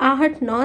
8, 9,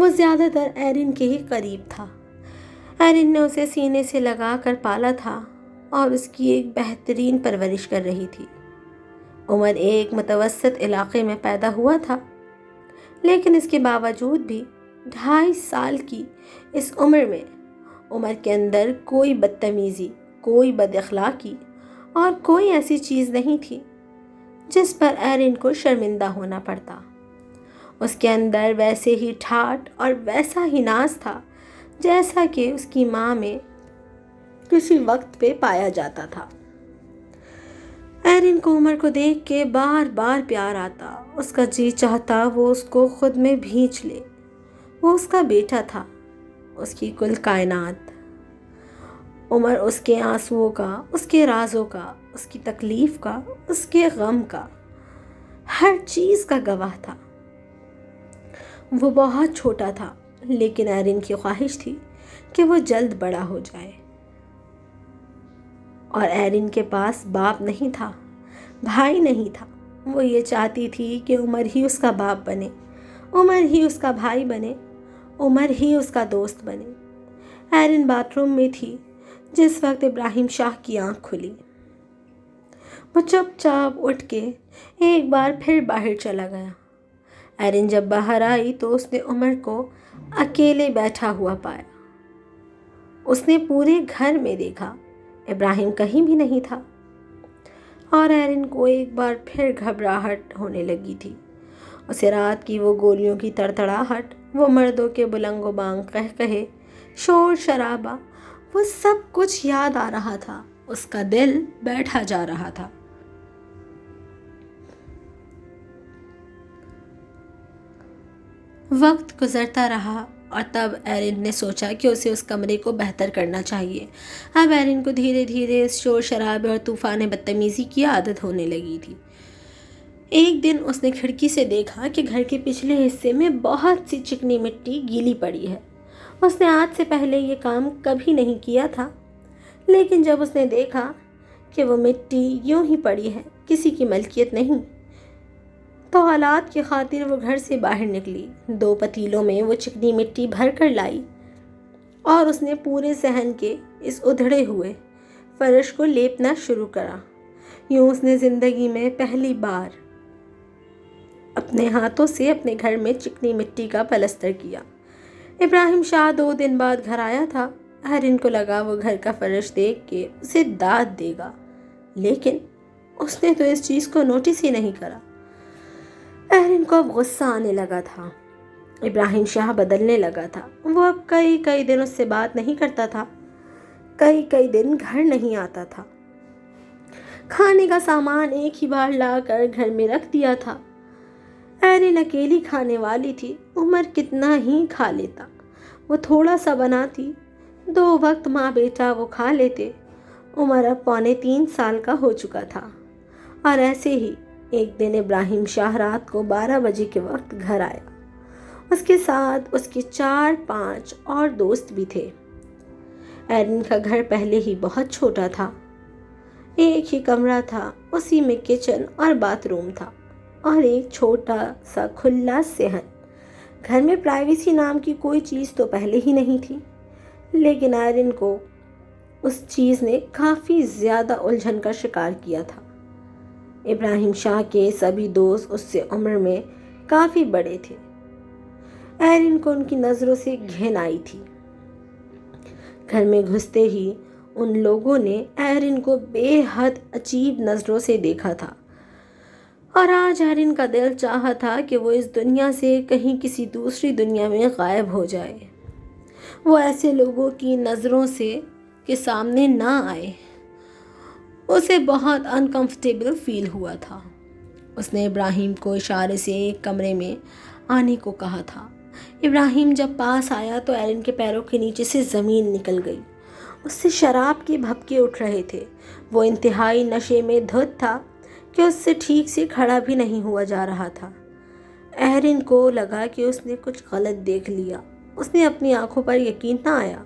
وہ زیادہ تر ایرن کے ہی قریب تھا۔ ایرن نے اسے سینے سے لگا کر پالا تھا اور اس کی ایک بہترین پرورش کر رہی تھی۔ عمر ایک متوسط علاقے میں پیدا ہوا تھا، لیکن اس کے باوجود بھی 2.5 سال کی اس عمر میں عمر کے اندر کوئی بدتمیزی، کوئی بد اخلاقی اور کوئی ایسی چیز نہیں تھی جس پر ایرن کو شرمندہ ہونا پڑتا۔ اس کے اندر ویسے ہی ٹھاٹھ اور ویسا ہی ناز تھا جیسا کہ اس کی ماں میں کسی وقت پہ پایا جاتا تھا۔ ایرن کو عمر کو دیکھ کے بار بار پیار آتا، اس کا جی چاہتا وہ اس کو خود میں بھینچ لے۔ وہ اس کا بیٹا تھا، اس کی کل کائنات۔ عمر اس کے آنسوؤں کا، اس کے رازوں کا، اس کی تکلیف کا، اس کے غم کا، ہر چیز کا گواہ تھا۔ وہ بہت چھوٹا تھا، لیکن ایرن کی خواہش تھی کہ وہ جلد بڑا ہو جائے۔ اور ایرن کے پاس باپ نہیں تھا، بھائی نہیں تھا۔ وہ یہ چاہتی تھی کہ عمر ہی اس کا باپ بنے، عمر ہی اس کا بھائی بنے، عمر ہی اس کا دوست بنے۔ ایرن باتھ روم میں تھی جس وقت ابراہیم شاہ کی آنکھ کھلی۔ وہ چپ چاپ اٹھ کے ایک بار پھر باہر چلا گیا۔ ایرن جب باہر آئی تو اس نے عمر کو اکیلے بیٹھا ہوا پایا۔ اس نے پورے گھر میں دیکھا، ابراہیم کہیں بھی نہیں تھا، اور ایرن کو ایک بار پھر گھبراہٹ ہونے لگی تھی۔ اسے رات کی وہ گولیوں کی تڑتڑاہٹ، وہ مردوں کے بلنگ و بانگ قہقہے، شور شرابہ، وہ سب کچھ یاد آ رہا تھا۔ اس کا دل بیٹھا جا رہا تھا۔ وقت گزرتا رہا اور تب ایرن نے سوچا کہ اسے اس کمرے کو بہتر کرنا چاہیے۔ اب ایرن کو دھیرے دھیرے اس شور شرابے اور طوفان بدتمیزی کی عادت ہونے لگی تھی۔ ایک دن اس نے کھڑکی سے دیکھا کہ گھر کے پچھلے حصے میں بہت سی چکنی مٹی گیلی پڑی ہے۔ اس نے آج سے پہلے یہ کام کبھی نہیں کیا تھا، لیکن جب اس نے دیکھا کہ وہ مٹی یوں ہی پڑی ہے، کسی کی ملکیت نہیں، تو حالات کی خاطر وہ گھر سے باہر نکلی۔ 2 پتیلوں میں وہ چکنی مٹی بھر کر لائی اور اس نے پورے صحن کے اس ادھڑے ہوئے فرش کو لیپنا شروع کرا۔ یوں اس نے زندگی میں پہلی بار اپنے ہاتھوں سے اپنے گھر میں چکنی مٹی کا پلستر کیا۔ ابراہیم شاہ 2 دن بعد گھر آیا تھا۔ ایرن کو لگا وہ گھر کا فرش دیکھ کے اسے داد دے گا، لیکن اس نے تو اس چیز کو نوٹس ہی نہیں کرا۔ ایرن کو اب غصہ آنے لگا تھا۔ ابراہیم شاہ بدلنے لگا تھا۔ وہ اب کئی دن اس سے بات نہیں کرتا تھا، کئی دن گھر نہیں آتا تھا۔ کھانے کا سامان ایک ہی بار لا کر گھر میں رکھ دیا تھا۔ ایرن اکیلی کھانے والی تھی، عمر کتنا ہی کھا لیتا، وہ تھوڑا سا بناتی، 2 وقت ماں بیٹا وہ کھا لیتے۔ عمر اب 3.25 سال کا ہو چکا تھا، اور ایسے ہی ایک دن ابراہیم شاہ رات کو 12 بجے کے وقت گھر آیا۔ اس کے ساتھ اس کے 4-5 اور دوست بھی تھے۔ ایرن کا گھر پہلے ہی بہت چھوٹا تھا، ایک ہی کمرہ تھا، اسی میں کچن اور باتھ روم تھا، اور ایک چھوٹا سا کھلا صحن۔ گھر میں پرائیویسی نام کی کوئی چیز تو پہلے ہی نہیں تھی، لیکن ایرن کو اس چیز نے کافی زیادہ الجھن کا شکار کیا تھا۔ ابراہیم شاہ کے سبھی دوست اس سے عمر میں کافی بڑے تھے۔ ایرن کو ان کی نظروں سے گھن آئی تھی۔ گھر میں گھستے ہی ان لوگوں نے ایرن کو بے حد عجیب نظروں سے دیکھا تھا، اور آج ایرن کا دل چاہا تھا کہ وہ اس دنیا سے کہیں کسی دوسری دنیا میں غائب ہو جائے، وہ ایسے لوگوں کی نظروں سے کے سامنے نہ آئے۔ اسے بہت انکمفرٹیبل فیل ہوا تھا۔ اس نے ابراہیم کو اشارے سے ایک کمرے میں آنے کو کہا تھا۔ ابراہیم جب پاس آیا تو ایرن کے پیروں کے نیچے سے زمین نکل گئی۔ اس سے شراب کے بھپکے اٹھ رہے تھے۔ وہ انتہائی نشے میں دھت تھا کہ اس سے ٹھیک سے کھڑا بھی نہیں ہوا جا رہا تھا۔ ایرن کو لگا کہ اس نے کچھ غلط دیکھ لیا۔ اس نے اپنی آنکھوں پر یقین نہ آیا۔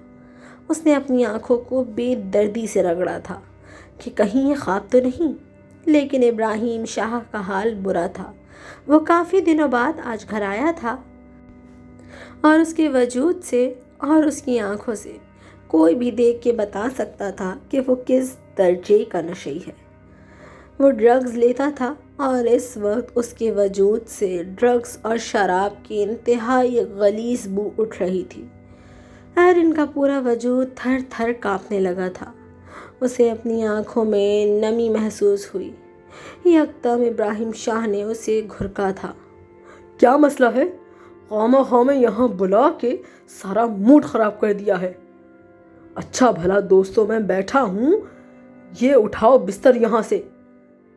اس نے اپنی آنکھوں کو بے دردی سے رگڑا تھا کہ کہیں یہ خواب تو نہیں، لیکن ابراہیم شاہ کا حال برا تھا۔ وہ کافی دنوں بعد آج گھر آیا تھا، اور اس کے وجود سے اور اس کی آنکھوں سے کوئی بھی دیکھ کے بتا سکتا تھا کہ وہ کس درجے کا نشئی ہے۔ وہ ڈرگز لیتا تھا اور اس وقت اس کے وجود سے ڈرگز اور شراب کی انتہائی غلیظ بو اٹھ رہی تھی۔ ایرن کا پورا وجود تھر تھر کانپنے لگا تھا۔ اسے اپنی آنکھوں میں نمی محسوس ہوئی۔ یکدم ابراہیم شاہ نے اسے گھرکا تھا۔ کیا مسئلہ ہے؟ خواہ میں یہاں بلا کے سارا موڈ خراب کر دیا ہے۔ اچھا بھلا دوستوں میں بیٹھا ہوں، یہ اٹھاؤ بستر یہاں سے،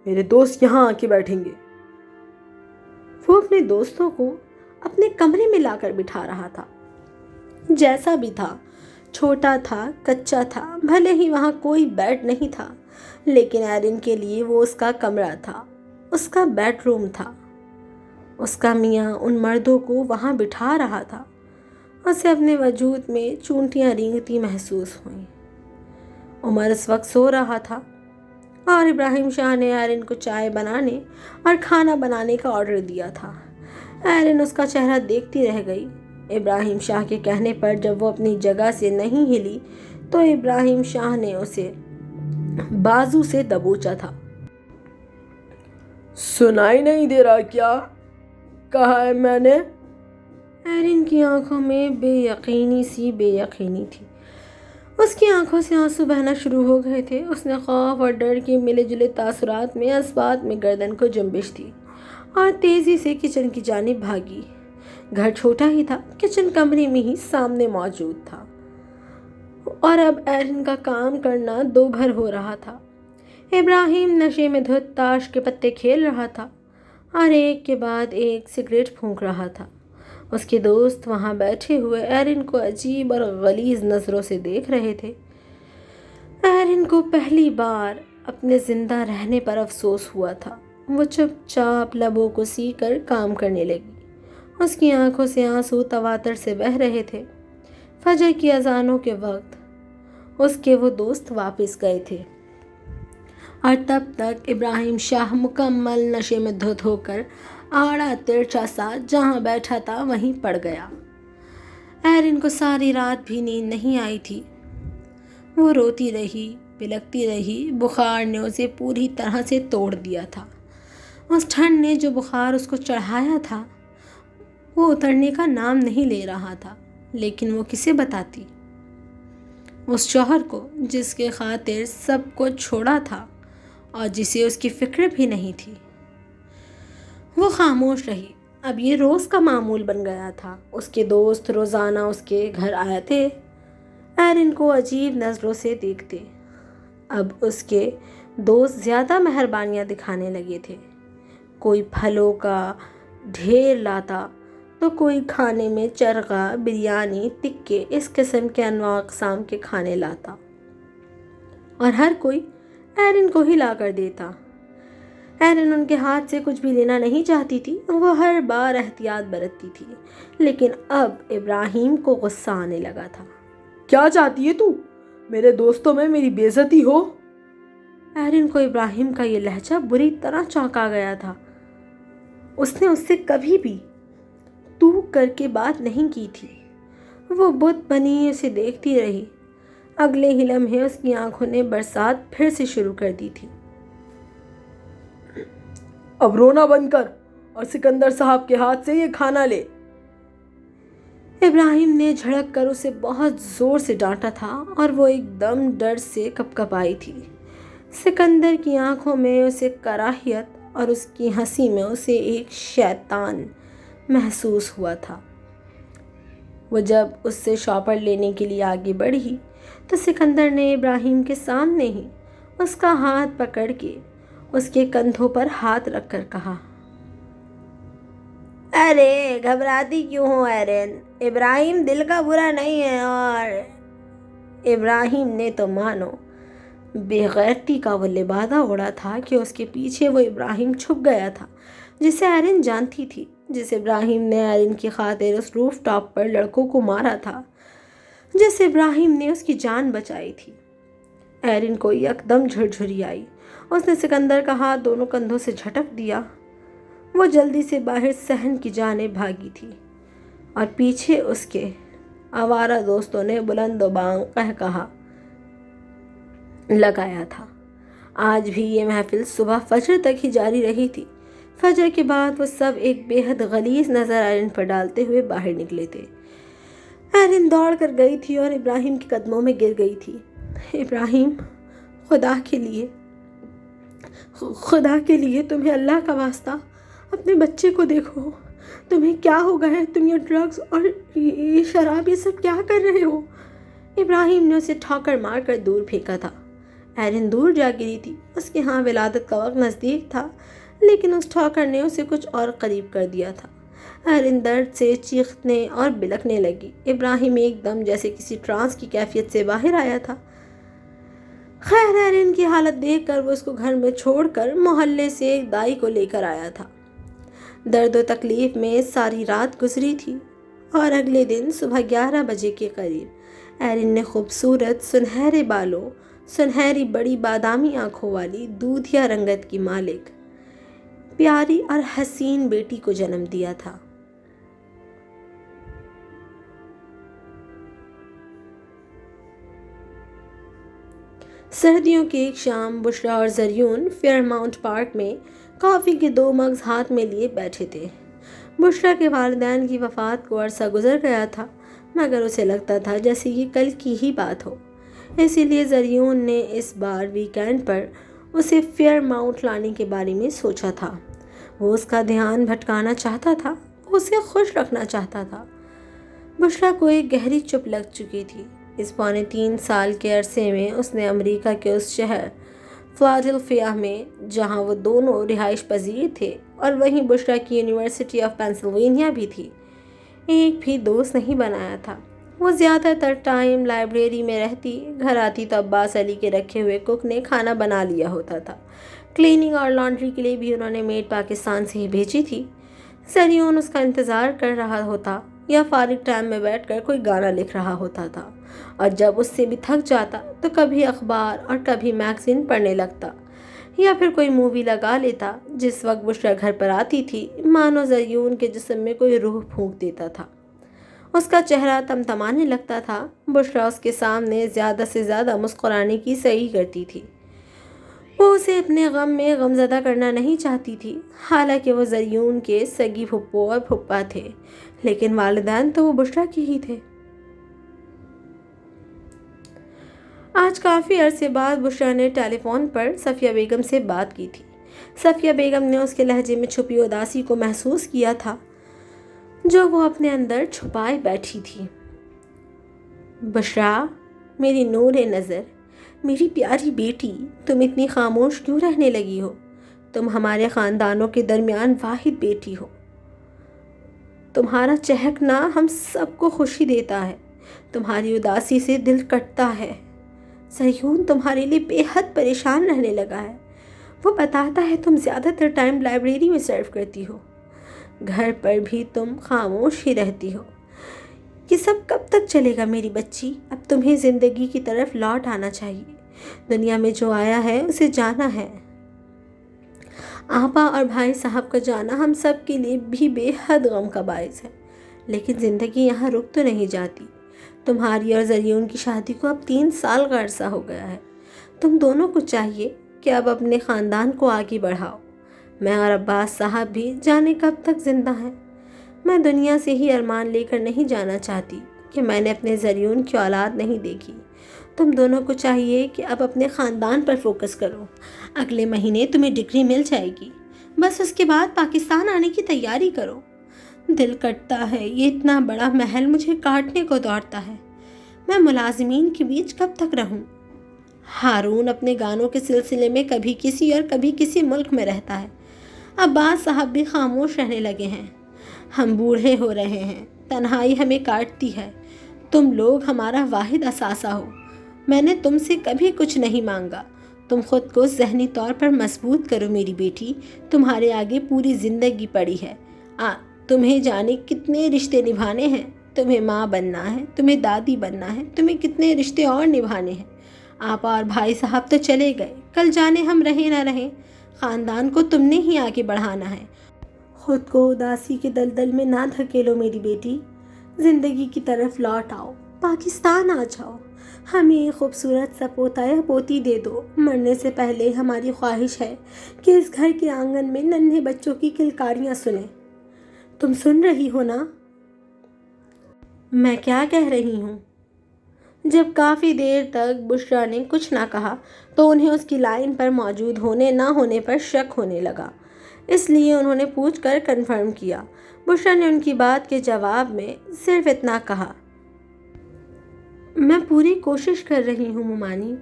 میرے دوست یہاں آ کے بیٹھیں گے۔ وہ اپنے دوستوں کو اپنے کمرے میں لا کر بٹھا رہا تھا۔ جیسا بھی تھا، چھوٹا تھا، کچا تھا، بھلے ہی وہاں کوئی بیڈ نہیں تھا، لیکن ایرن کے لیے وہ اس کا کمرہ تھا، اس کا بیڈ روم تھا۔ اس کا میاں ان مردوں کو وہاں بٹھا رہا تھا۔ اسے اپنے وجود میں چونٹیاں رینگتی محسوس ہوئیں۔ عمر اس وقت سو رہا تھا اور ابراہیم شاہ نے ایرن کو چائے بنانے اور کھانا بنانے کا آرڈر دیا تھا۔ ایرن اس کا چہرہ دیکھتی رہ گئی۔ ابراہیم شاہ کے کہنے پر جب وہ اپنی جگہ سے نہیں ہلی تو ابراہیم شاہ نے اسے بازو سے دبوچا تھا۔ سنائی نہیں دے رہا کیا؟ کہا ہے میں نے۔ ایرن کی آنکھوں میں بے یقینی تھی۔ اس کی آنکھوں سے آنسو بہنا شروع ہو گئے تھے۔ اس نے خوف اور ڈر کے ملے جلے تاثرات میں اسبات میں گردن کو جنبش دی اور تیزی سے کچن کی جانب بھاگی۔ گھر چھوٹا ہی تھا، کچن کمرے میں ہی سامنے موجود تھا اور اب ایرن کا کام کرنا دو بھر ہو رہا تھا۔ ابراہیم نشے میں دھت تاش کے پتے کھیل رہا تھا اور ایک کے بعد ایک سگریٹ پھونک رہا تھا۔ اس کے دوست وہاں بیٹھے ہوئے ایرن کو عجیب اور غلیظ نظروں سے دیکھ رہے تھے۔ ایرن کو پہلی بار اپنے زندہ رہنے پر افسوس ہوا تھا۔ وہ چپ چاپ لبوں کو سی کر کام کرنے لگی۔ اس کی آنکھوں سے آنسو تواتر سے بہہ رہے تھے۔ فجر کی اذانوں کے وقت اس کے وہ دوست واپس گئے تھے اور تب تک ابراہیم شاہ مکمل نشے میں دھت ہو کر آڑا ترچا سا جہاں بیٹھا تھا وہیں پڑ گیا۔ ایرن کو ساری رات بھی نیند نہیں آئی تھی۔ وہ روتی رہی، بلکتی رہی۔ بخار نے اسے پوری طرح سے توڑ دیا تھا۔ اس ٹھنڈ نے جو بخار اس کو چڑھایا تھا وہ اترنے کا نام نہیں لے رہا تھا، لیکن وہ کسے بتاتی؟ اس شوہر کو جس کے خاطر سب کو چھوڑا تھا اور جسے اس کی فکر بھی نہیں تھی۔ وہ خاموش رہی۔ اب یہ روز کا معمول بن گیا تھا۔ اس کے دوست روزانہ اس کے گھر آئے تھے، ایرن کو عجیب نظروں سے دیکھتے۔ اب اس کے دوست زیادہ مہربانیاں دکھانے لگے تھے۔ کوئی پھلوں کا ڈھیر لاتا تو کوئی کھانے میں چرغا، بریانی، ٹکے، اس قسم کے انواع اقسام کے کھانے لاتا اور ہر کوئی ایرن کو ہی لا کر دیتا۔ ایرن ان کے ہاتھ سے کچھ بھی لینا نہیں چاہتی تھی۔ وہ ہر بار احتیاط برتتی تھی، لیکن اب ابراہیم کو غصہ آنے لگا تھا۔ کیا چاہتی ہے تو؟ میرے دوستوں میں میری بے عزتی ہو؟ ایرن کو ابراہیم کا یہ لہجہ بری طرح چونکا گیا تھا۔ اس نے اس سے کبھی بھی تو کر کے بات نہیں کی تھی۔ وہ بت بنی اسے دیکھتی رہی۔ اگلے ہی لمحے اس کی آنکھوں نے برسات پھر سے شروع کر دی تھی۔ اب رونا بند کر اور سکندر صاحب کے ہاتھ سے یہ کھانا لے۔ ابراہیم نے جھڑک کر اسے بہت زور سے ڈانٹا تھا اور وہ ایک دم ڈر سے کپکپائی تھی۔ سکندر کی آنکھوں میں اسے کراہیت اور اس کی ہنسی میں اسے ایک شیطان محسوس ہوا تھا۔ وہ جب اس سے شاپر لینے کے لیے آگے بڑھی تو سکندر نے ابراہیم کے سامنے ہی اس کا ہاتھ پکڑ کے اس کے کندھوں پر ہاتھ رکھ کر کہا، ارے گھبراتی کیوں ہو ایرن؟ ابراہیم دل کا برا نہیں ہے۔ اور ابراہیم نے تو مانو بے غیرتی کا وہ لبادہ اڑا تھا کہ اس کے پیچھے وہ ابراہیم چھپ گیا تھا جسے ایرن جانتی تھی، جس ابراہیم نے ایرن کی خاطر اس روف ٹاپ پر لڑکوں کو مارا تھا، جس ابراہیم نے اس کی جان بچائی تھی۔ ایرن کو یکدم جھرجھری آئی۔ اس نے سکندر کا ہاتھ دونوں کندھوں سے جھٹک دیا۔ وہ جلدی سے باہر صحن کی جانب بھاگی تھی اور پیچھے اس کے آوارہ دوستوں نے بلند و بانگ قہقہا لگایا تھا۔ آج بھی یہ محفل صبح فجر تک ہی جاری رہی تھی۔ فجر کے بعد وہ سب ایک بے حد غلیظ نظر آئرن پر ڈالتے ہوئے باہر نکلے تھے۔ آئرن دوڑ کر گئی تھی اور ابراہیم کے قدموں میں گر گئی تھی۔ ابراہیم، خدا کے لیے تمہیں اللہ کا واسطہ اپنے بچے کو دیکھو۔ تمہیں کیا ہو گیا ہے؟ تم یہ ڈرگز اور یہ شراب یہ سب کیا کر رہے ہو؟ ابراہیم نے اسے ٹھوکر مار کر دور پھینکا تھا۔ آئرن دور جا گری تھی۔ اس کے ہاں ولادت کا وقت نزدیک تھا، لیکن اس ٹھوکر نے اسے کچھ اور قریب کر دیا تھا۔ آئرن درد سے چیخنے اور بلکنے لگی۔ ابراہیم ایک دم جیسے کسی ٹرانس کی کیفیت سے باہر آیا تھا۔ خیر، آئرن کی حالت دیکھ کر وہ اس کو گھر میں چھوڑ کر محلے سے ایک دائی کو لے کر آیا تھا۔ درد و تکلیف میں ساری رات گزری تھی اور اگلے دن صبح 11 بجے کے قریب آئرن نے خوبصورت سنہرے بالوں، سنہری بڑی بادامی آنکھوں والی دودھیا رنگت کی مالک پیاری اور حسین بیٹی کو جنم دیا تھا۔ سردیوں کی ایک شام بشرا اور زریون فیئر ماؤنٹ پارک میں کافی کے 2 مگز ہاتھ میں لیے بیٹھے تھے۔ بشرا کے والدین کی وفات کو عرصہ گزر گیا تھا، مگر اسے لگتا تھا جیسے یہ کل کی ہی بات ہو۔ اسی لیے زریون نے اس بار ویکینڈ پر اسے فیئر ماؤنٹ لانے کے بارے میں سوچا تھا۔ وہ اس کا دھیان بھٹکانا چاہتا تھا، اسے خوش رکھنا چاہتا تھا۔ بشرا کو ایک گہری چپ لگ چکی تھی۔ اس 3.25 سال کے عرصے میں اس نے امریکہ کے اس شہر فلاڈیلفیا میں، جہاں وہ دونوں رہائش پذیر تھے اور وہیں بشرا کی یونیورسٹی آف پینسلوینیا بھی تھی، ایک بھی دوست نہیں بنایا تھا۔ وہ زیادہ تر ٹائم لائبریری میں رہتی، گھر آتی تو عباس علی کے رکھے ہوئے کوک نے کھانا بنا لیا ہوتا تھا۔ کلیننگ اور لانڈری کے لیے بھی انہوں نے میڈ پاکستان سے ہی بھیجی تھی۔ زریون اس کا انتظار کر رہا ہوتا یا فارغ ٹائم میں بیٹھ کر کوئی گانا لکھ رہا ہوتا تھا، اور جب اس سے بھی تھک جاتا تو کبھی اخبار اور کبھی میگزین پڑھنے لگتا یا پھر کوئی مووی لگا لیتا۔ جس وقت بشرا گھر پر آتی تھی، مانو زریون کے جسم میں کوئی روح پھونک دیتا تھا۔ اس کا چہرہ تمتمانے لگتا تھا۔ بشرا اس کے سامنے زیادہ سے زیادہ مسکرانے کی صحیح کرتی تھی۔ وہ اسے اپنے غم میں غمزدہ کرنا نہیں چاہتی تھی، حالانکہ وہ زریون کے سگی پھپھو اور پھپھا تھے، لیکن والدین تو وہ بشرا کے ہی تھے۔ آج کافی عرصے بعد بشرا نے ٹیلی فون پر صفیہ بیگم سے بات کی تھی۔ صفیہ بیگم نے اس کے لہجے میں چھپی اداسی کو محسوس کیا تھا جو وہ اپنے اندر چھپائے بیٹھی تھی۔ بشرا، میری نور نظر، میری پیاری بیٹی، تم اتنی خاموش کیوں رہنے لگی ہو؟ تم ہمارے خاندانوں کے درمیان واحد بیٹی ہو۔ تمہارا چہکنا ہم سب کو خوشی دیتا ہے، تمہاری اداسی سے دل کٹتا ہے۔ زریون تمہارے لیے بے حد پریشان رہنے لگا ہے۔ وہ بتاتا ہے تم زیادہ تر ٹائم لائبریری میں سرو کرتی ہو، گھر پر بھی تم خاموش ہی رہتی ہو۔ یہ سب کب تک چلے گا میری بچی؟ اب تمہیں زندگی کی طرف لوٹ آنا چاہیے۔ دنیا میں جو آیا ہے اسے جانا ہے۔ آپا اور بھائی صاحب کا جانا ہم سب کے لیے بھی بے حد غم کا باعث ہے، لیکن زندگی یہاں رک تو نہیں جاتی۔ تمہاری اور زریون کی شادی کو اب 3 سال کا عرصہ ہو گیا ہے۔ تم دونوں کو چاہیے کہ اب اپنے خاندان کو آگے بڑھاؤ۔ میں اور عباس صاحب بھی جانے کب تک زندہ ہیں۔ میں دنیا سے ہی ارمان لے کر نہیں جانا چاہتی کہ میں نے اپنے زریون کی اولاد نہیں دیکھی۔ تم دونوں کو چاہیے کہ اب اپنے خاندان پر فوکس کرو۔ اگلے مہینے تمہیں ڈگری مل جائے گی، بس اس کے بعد پاکستان آنے کی تیاری کرو۔ دل کٹتا ہے، یہ اتنا بڑا محل مجھے کاٹنے کو دوڑتا ہے۔ میں ملازمین کے بیچ کب تک رہوں؟ ہارون اپنے گانوں کے سلسلے میں کبھی کسی اور کبھی کسی ملک میں رہتا ہے۔ عباس صاحب بھی خاموش رہنے لگے ہیں۔ ہم بوڑھے ہو رہے ہیں، تنہائی ہمیں کاٹتی ہے۔ تم لوگ ہمارا واحد اثاثہ ہو۔ میں نے تم سے کبھی کچھ نہیں مانگا۔ تم خود کو ذہنی طور پر مضبوط کرو میری بیٹی، تمہارے آگے پوری زندگی پڑی ہے۔ تمہیں جانے کتنے رشتے نبھانے ہیں۔ تمہیں ماں بننا ہے، تمہیں دادی بننا ہے، تمہیں کتنے رشتے اور نبھانے ہیں۔ آپا اور بھائی صاحب تو چلے گئے، کل جانے ہم رہیں نہ رہیں، خاندان کو تم نے ہی آگے بڑھانا ہے۔ خود کو اداسی کے دلدل میں نہ دھکیلو میری بیٹی۔ زندگی کی طرف لوٹ آؤ، پاکستان آ جاؤ، ہمیں ایک خوبصورت سا پوتا یا پوتی دے دو۔ مرنے سے پہلے ہماری خواہش ہے کہ اس گھر کے آنگن میں ننھے بچوں کی کلکاریاں سنیں۔ تم سن رہی ہو نا میں کیا کہہ رہی ہوں؟ جب کافی دیر تک بشرا نے کچھ نہ کہا تو انہیں اس کی لائن پر موجود ہونے نہ ہونے پر شک ہونے لگا، اس لیے انہوں نے پوچھ کر کنفرم کیا۔ بشرا نے ان کی بات کے جواب میں صرف اتنا کہا، میں پوری کوشش کر رہی ہوں ممانی،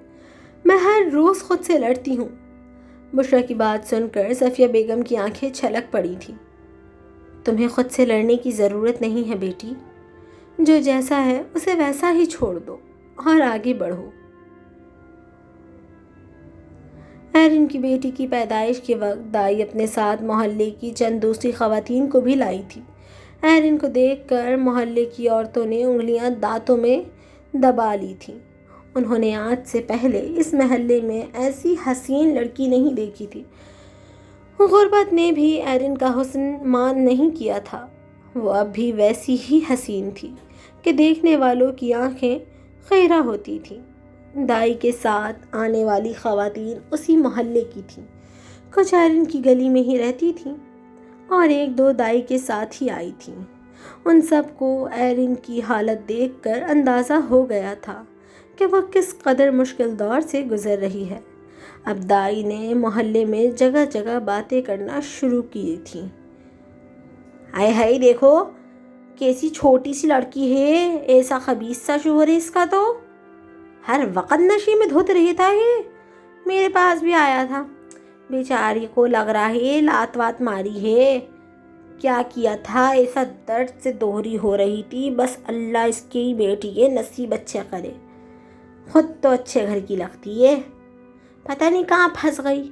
میں ہر روز خود سے لڑتی ہوں۔ بشرا کی بات سن کر صفیہ بیگم کی آنکھیں چھلک پڑی تھیں۔ تمہیں خود سے لڑنے کی ضرورت نہیں ہے بیٹی، جو جیسا ہے اسے ویسا ہی چھوڑ دو اور آگے بڑھو۔ ایرن کی بیٹی کی پیدائش کے وقت دائی اپنے ساتھ محلے کی چند دوسری خواتین کو بھی لائی تھی۔ ایرن کو دیکھ کر محلے کی عورتوں نے انگلیاں دانتوں میں دبا لی تھیں۔ انہوں نے آج سے پہلے اس محلے میں ایسی حسین لڑکی نہیں دیکھی تھی۔ غربت نے بھی ایرن کا حسن مان نہیں کیا تھا، وہ اب بھی ویسی ہی حسین تھی کہ دیکھنے والوں کی آنکھیں خیرہ ہوتی تھیں۔ دائی کے ساتھ آنے والی خواتین اسی محلے کی تھیں، کچھ ایرن کی گلی میں ہی رہتی تھیں اور ایک دو دائی کے ساتھ ہی آئی تھیں۔ ان سب کو ایرن کی حالت دیکھ کر اندازہ ہو گیا تھا کہ وہ کس قدر مشکل دور سے گزر رہی ہے۔ اب دائی نے محلے میں جگہ جگہ باتیں کرنا شروع کی تھیں۔ ہائے ہائے دیکھو کیسی چھوٹی سی لڑکی ہے، ایسا خبیث سا شوہر ہے اس کا، تو ہر وقت نشے میں دھت رہتا ہے۔ میرے پاس بھی آیا تھا، بیچاری کو لگ رہا ہے لات وات ماری ہے، کیا کیا تھا ایسا درد سے دوہری ہو رہی تھی، بس اللہ اس کی بیٹی کے نصیب اچھے کرے، خود تو اچھے گھر کی لگتی ہے، پتہ نہیں کہاں پھنس گئی۔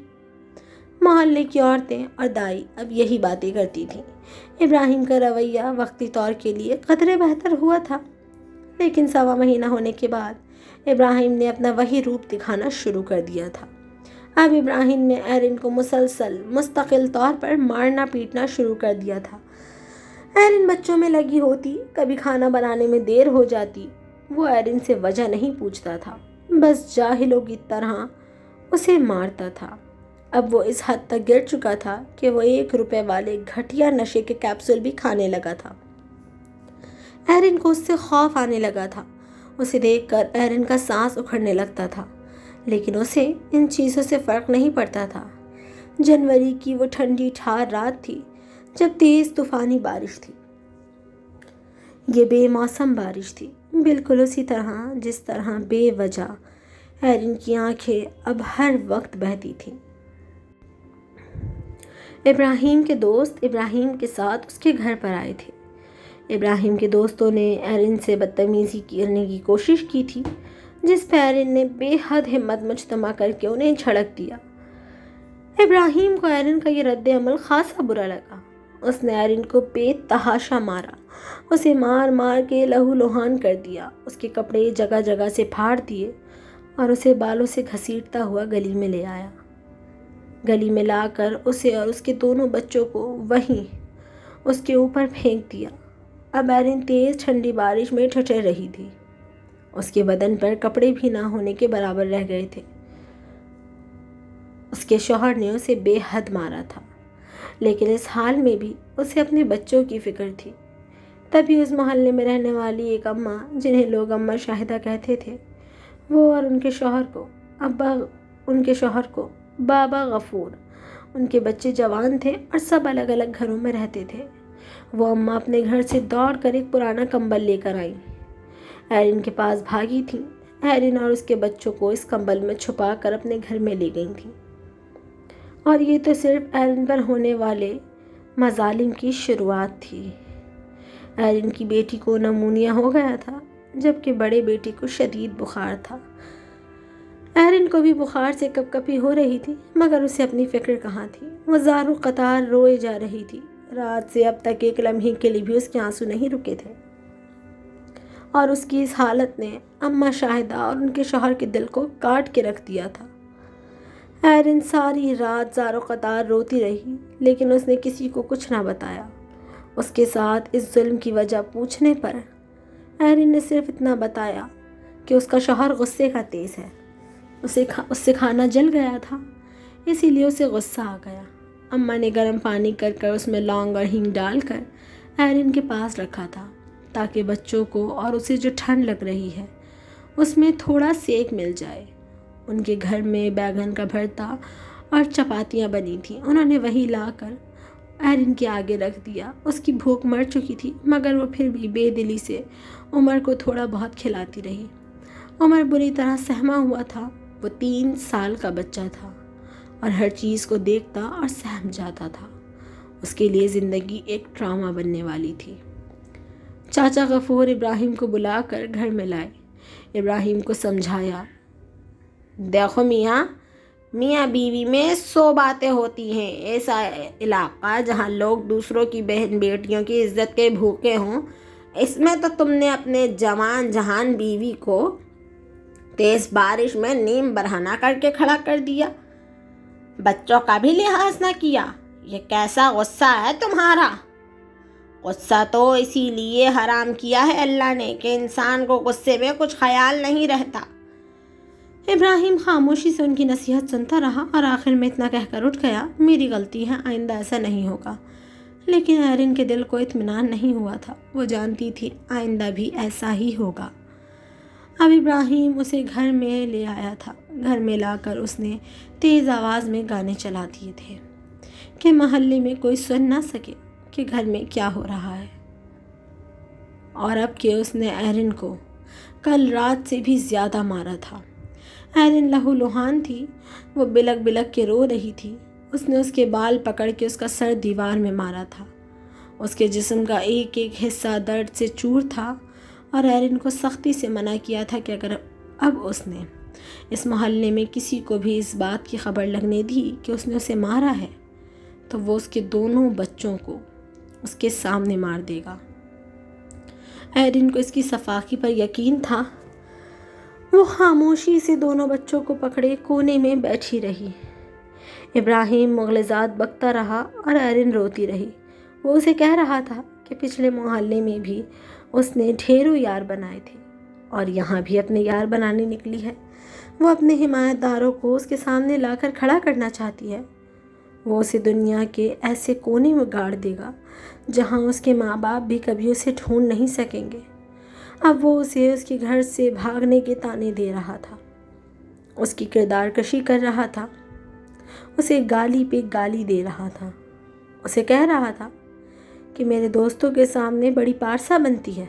محلے کی عورتیں اور دائی اب یہی باتیں کرتی تھیں۔ ابراہیم کا رویہ وقتی طور کے لیے قدرے بہتر ہوا تھا، لیکن 1.25 مہینہ ہونے کے بعد ابراہیم نے اپنا وہی روپ دکھانا شروع کر دیا تھا۔ اب ابراہیم نے ایرن کو مستقل طور پر مارنا پیٹنا شروع کر دیا تھا۔ ایرن بچوں میں لگی ہوتی، کبھی کھانا بنانے میں دیر ہو جاتی، وہ ایرن سے وجہ نہیں پوچھتا تھا، بس جاہلوں کی طرح اسے مارتا تھا۔ اب وہ اس حد تک گر چکا تھا کہ وہ 1 روپے والے گھٹیا نشے کے کیپسول بھی کھانے لگا تھا۔ ایرن کو اس سے خوف آنے لگا تھا، اسے دیکھ کر ایرن کا سانس اکھڑنے لگتا تھا، لیکن اسے ان چیزوں سے فرق نہیں پڑتا تھا۔ جنوری کی وہ ٹھنڈی ٹھار رات تھی جب تیز طوفانی بارش تھی۔ یہ بے موسم بارش تھی، بالکل اسی طرح جس طرح بے وجہ ایرن کی آنکھیں اب ہر وقت بہتی تھیں۔ ابراہیم کے دوست ابراہیم کے ساتھ اس کے گھر پر آئے تھے۔ ابراہیم کے دوستوں نے ایرن سے بدتمیزی کرنے کی کوشش کی تھی، جس پہ ایرن نے بے حد ہمت مجتمع کر کے انہیں جھڑک دیا۔ ابراہیم کو ایرن کا یہ رد عمل خاصا برا لگا۔ اس نے ایرن کو بے تحاشا مارا، اسے مار مار کے لہو لہان کر دیا، اس کے کپڑے جگہ جگہ سے پھاڑ دیے اور اسے بالوں سے گھسیٹتا ہوا گلی میں لے آیا۔ گلی میں لا کر اسے اور اس کے دونوں بچوں کو وہیں اس کے اوپر پھینک دیا۔ اب ایرن تیز ٹھنڈی بارش میں ٹھٹر رہی تھی، اس کے بدن پر کپڑے بھی نہ ہونے کے برابر رہ گئے تھے۔ اس کے شوہر نے اسے بے حد مارا تھا، لیکن اس حال میں بھی اسے اپنے بچوں کی فکر تھی۔ تبھی اس محلے میں رہنے والی ایک اماں، جنہیں لوگ اماں شاہدہ کہتے تھے، وہ اور ان کے شوہر کو بابا غفور، ان کے بچے جوان تھے اور سب الگ الگ گھروں میں رہتے تھے۔ وہ اماں اپنے گھر سے دوڑ کر ایک پرانا کمبل لے کر آئیں، ایرن کے پاس بھاگی تھیں۔ ایرن اور اس کے بچوں کو اس کمبل میں چھپا کر اپنے گھر میں لے گئی تھیں، اور یہ تو صرف ایرن پر ہونے والے مظالم کی شروعات تھی۔ ایرن کی بیٹی کو نمونیا ہو گیا تھا، جبکہ بڑے بیٹے کو شدید بخار تھا۔ ایرن کو بھی بخار سے کپ کپی ہو رہی تھی، مگر اسے اپنی فکر کہاں تھی۔ وہ زاروں قطار روئے جا رہی تھی۔ رات سے اب تک ایک لمحے کے لیے بھی اس کے آنسو نہیں رکے تھے، اور اس کی اس حالت نے اماں شاہدہ اور ان کے شوہر کے دل کو کاٹ کے رکھ دیا تھا۔ ایرن ساری رات زاروں قطار روتی رہی، لیکن اس نے کسی کو کچھ نہ بتایا۔ اس کے ساتھ اس ظلم کی وجہ پوچھنے پر ایرن نے صرف اتنا بتایا کہ اس کا شوہر غصے کا تیز ہے، اس سے کھانا جل گیا تھا، اسی لیے اسے غصہ آ گیا۔ اماں نے گرم پانی کر اس میں لونگ اور ہینگ ڈال کر ایرن کے پاس رکھا تھا تاکہ بچوں کو اور اسے جو ٹھنڈ لگ رہی ہے اس میں تھوڑا سیک مل جائے۔ ان کے گھر میں بیگن کا بھرتا اور چپاتیاں بنی تھیں، انہوں نے وہی لا کر ایرن کے آگے رکھ دیا۔ اس کی بھوک مر چکی تھی مگر وہ پھر بھی بے دلی سے عمر کو تھوڑا بہت کھلاتی رہی۔ عمر بری طرح سہما ہوا تھا، وہ 3 سال کا بچہ تھا اور ہر چیز کو دیکھتا اور سہم جاتا تھا۔ اس کے لیے زندگی ایک ڈرامہ بننے والی تھی۔ چاچا غفور ابراہیم کو بلا کر گھر میں لائے۔ ابراہیم کو سمجھایا، دیکھو میاں بیوی میں 100 باتیں ہوتی ہیں، ایسا علاقہ جہاں لوگ دوسروں کی بہن بیٹیوں کی عزت کے بھوکے ہوں، اس میں تو تم نے اپنے جوان جہان بیوی کو تیز بارش میں نیم برہنہ کر کے کھڑا کر دیا، بچوں کا بھی لحاظ نہ کیا۔ یہ کیسا غصہ ہے تمہارا؟ غصہ تو اسی لیے حرام کیا ہے اللہ نے کہ انسان کو غصے میں کچھ خیال نہیں رہتا۔ ابراہیم خاموشی سے ان کی نصیحت سنتا رہا اور آخر میں اتنا کہہ کر اٹھ گیا، میری غلطی ہے، آئندہ ایسا نہیں ہوگا۔ لیکن ایرن کے دل کو اطمینان نہیں ہوا تھا، وہ جانتی تھی آئندہ بھی ایسا ہی ہوگا۔ اب ابراہیم اسے گھر میں لے آیا تھا۔ گھر میں لا کر اس نے تیز آواز میں گانے چلا دیے تھے کہ محلے میں کوئی سن نہ سکے کہ گھر میں کیا ہو رہا ہے۔ اور اب کہ اس نے ایرن کو کل رات سے بھی زیادہ مارا تھا۔ ایرن لہو لہان تھی، وہ بلک بلک کے رو رہی تھی۔ اس نے اس کے بال پکڑ کے اس کا سر دیوار میں مارا تھا۔ اس کے جسم کا ایک ایک حصہ درد سے چور تھا اور ایرن کو سختی سے منع کیا تھا کہ اگر اب اس نے اس محلے میں کسی کو بھی اس بات کی خبر لگنے دی کہ اس نے اسے مارا ہے تو وہ اس کے دونوں بچوں کو اس کے سامنے مار دے گا۔ ایرن کو اس کی صفاقی پر یقین تھا۔ وہ خاموشی سے دونوں بچوں کو پکڑے کونے میں بیٹھی رہی۔ ابراہیم مغلظات بکتا رہا اور ایرن روتی رہی۔ وہ اسے کہہ رہا تھا کہ پچھلے محلے میں بھی اس نے ڈھیروں یار بنائے تھے اور یہاں بھی اپنے یار بنانے نکلی ہے۔ وہ اپنے حمایت داروں کو اس کے سامنے لا کر کھڑا کرنا چاہتی ہے۔ وہ اسے دنیا کے ایسے کونے میں گاڑ دے گا جہاں اس کے ماں باپ بھی کبھی اسے ڈھونڈ نہیں سکیں گے۔ اب وہ اسے اس کے گھر سے بھاگنے کے طعنے دے رہا تھا، اس کی کردار کشی کر رہا تھا، اسے گالی پہ گالی دے رہا تھا، اسے کہہ رہا تھا کہ میرے دوستوں کے سامنے بڑی پارسا بنتی ہے،